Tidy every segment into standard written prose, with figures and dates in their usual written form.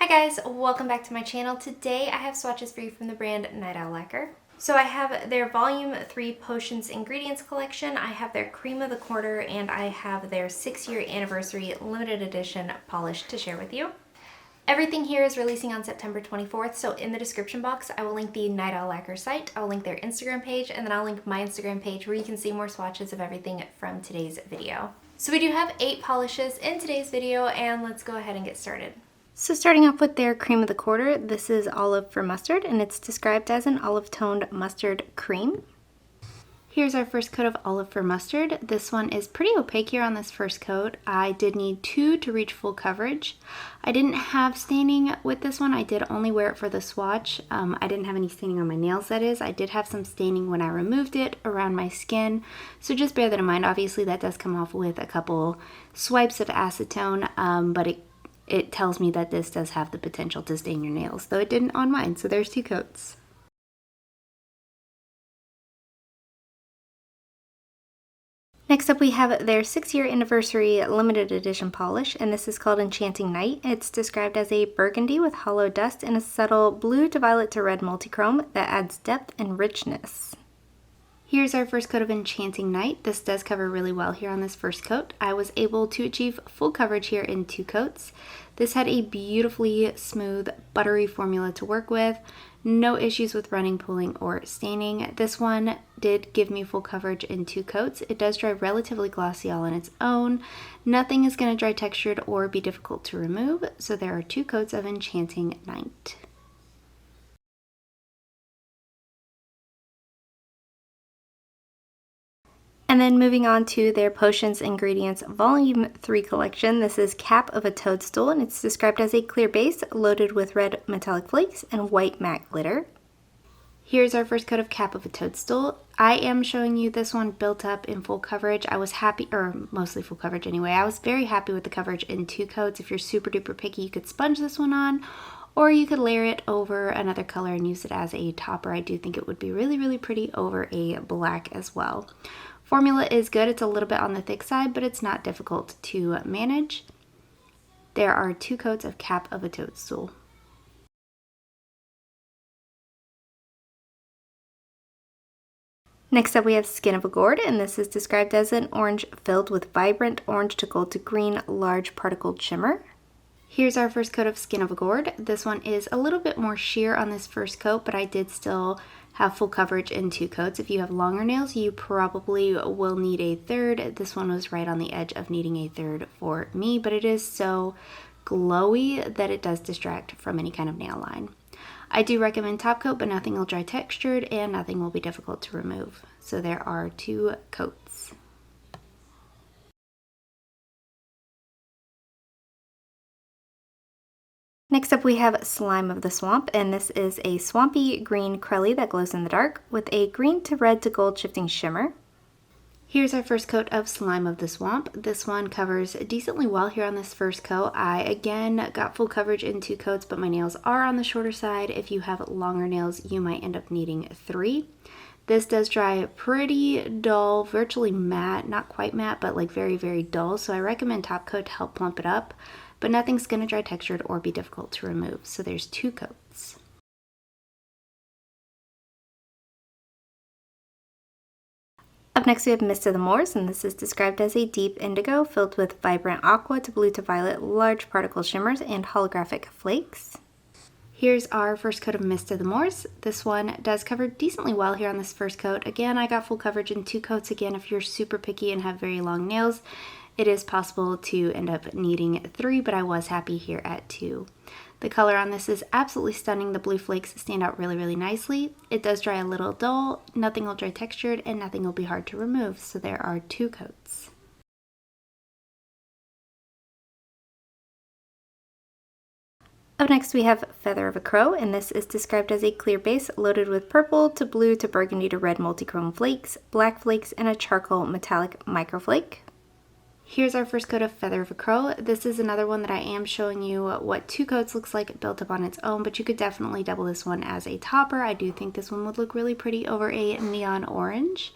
Hi guys, welcome back to my channel. Today I have swatches for you from the brand Night Owl Lacquer. So I have their Volume 3 Potions Ingredients collection, I have their Cream of the Quarter, and I have their 6-year anniversary limited edition polish to share with you. Everything here is releasing on September 24th, so in the description box I will link the Night Owl Lacquer site, I'll link their Instagram page, and then I'll link my Instagram page where you can see more swatches of everything from today's video. So we do have 8 polishes in today's video, and let's go ahead and get started. So starting off with their Cream of the Quarter, this is Olive for Mustard, and it's described as an olive-toned mustard cream. Here's our first coat of Olive for Mustard. This one is pretty opaque here on this first coat. I did need 2 to reach full coverage. I didn't have staining with this one. I did only wear it for the swatch. I didn't have any staining on my nails, that is. I did have some staining when I removed it around my skin, so just bear that in mind. Obviously that does come off with a couple swipes of acetone, but it tells me that this does have the potential to stain your nails, though it didn't on mine, so there's 2 coats. Next up we have their 6-year anniversary limited edition polish, and this is called Enchanting Night. It's described as a burgundy with hollow dust and a subtle blue to violet to red multichrome that adds depth and richness. Here's our first coat of Enchanting Night. This does cover really well here on this first coat. I was able to achieve full coverage here in 2 coats. This had a beautifully smooth, buttery formula to work with. No issues with running, pooling, or staining. This one did give me full coverage in 2 coats. It does dry relatively glossy all on its own. Nothing is going to dry textured or be difficult to remove, so there are 2 coats of Enchanting Night. And then moving on to their Potions Ingredients Volume 3 collection. This is Cap of a Toadstool, and it's described as a clear base loaded with red metallic flakes and white matte glitter. Here's our first coat of Cap of a Toadstool. I am showing you this one built up in full coverage. I was happy, or mostly full coverage anyway. I was very happy with the coverage in 2 coats. If you're super duper picky, you could sponge this one on, or you could layer it over another color and use it as a topper. I do think it would be really, really pretty over a black as well. Formula is good. It's a little bit on the thick side, but it's not difficult to manage. There are 2 coats of Cap of a Toadstool. Next up we have Skin of a Gourd, and this is described as an orange filled with vibrant orange to gold to green large particled shimmer. Here's our first coat of Skin of a Gourd. This one is a little bit more sheer on this first coat, but I did still have full coverage in 2 coats. If you have longer nails, you probably will need a third. This one was right on the edge of needing a third for me, but it is so glowy that it does distract from any kind of nail line. I do recommend top coat, but nothing will dry textured and nothing will be difficult to remove. So there are 2 coats. Next up we have Slime of the Swamp, and this is a swampy green crelly that glows in the dark with a green to red to gold shifting shimmer. Here's our first coat of Slime of the Swamp. This one covers decently well here on this first coat. I again got full coverage in 2 coats, but my nails are on the shorter side. If you have longer nails, you might end up needing 3. This does dry pretty dull, virtually matte, not quite matte, but like very, very dull. So I recommend top coat to help plump it up. But nothing's going to dry textured or be difficult to remove, so there's 2 coats. Up next we have Mist of the Morse, and this is described as a deep indigo filled with vibrant aqua to blue to violet large particle shimmers and holographic flakes. Here's our first coat of Mist of the Morse. This one does cover decently well here on this first coat. Again, I got full coverage in 2 coats. Again, if you're super picky and have very long nails, it is possible to end up needing 3, but I was happy here at 2. The color on this is absolutely stunning. The blue flakes stand out really, really nicely. It does dry a little dull, nothing will dry textured, and nothing will be hard to remove, so there are 2 coats. Up next we have Feather of a Crow, and this is described as a clear base loaded with purple to blue to burgundy to red multichrome flakes, black flakes, and a charcoal metallic microflake. Here's our first coat of Feather of a Crow. This is another one that I am showing you what 2 coats looks like built up on its own, but you could definitely double this one as a topper. I do think this one would look really pretty over a neon orange.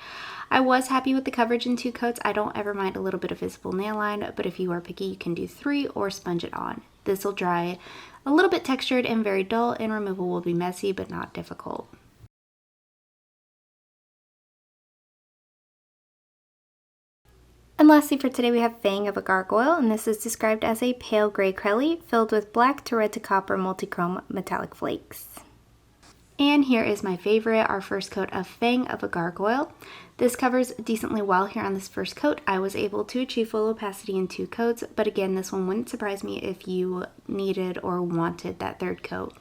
I was happy with the coverage in 2 coats. I don't ever mind a little bit of visible nail line, but if you are picky, you can do 3 or sponge it on. This will dry a little bit textured and very dull, and removal will be messy but not difficult. And lastly for today we have Fang of a Gargoyle, and this is described as a pale gray crelly filled with black to red to copper multichrome metallic flakes. And here is my favorite, our first coat of Fang of a Gargoyle. This covers decently well here on this first coat. I was able to achieve full opacity in 2 coats, but again, this one wouldn't surprise me if you needed or wanted that 3rd coat.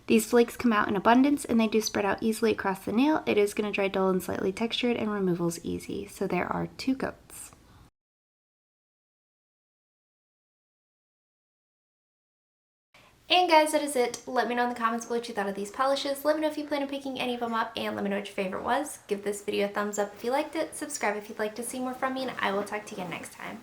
These flakes come out in abundance and they do spread out easily across the nail. It is going to dry dull and slightly textured, and removal's easy. So there are 2 coats. And guys, that is it. Let me know in the comments below what you thought of these polishes. Let me know if you plan on picking any of them up, and let me know what your favorite was. Give this video a thumbs up if you liked it, subscribe if you'd like to see more from me, and I will talk to you again next time.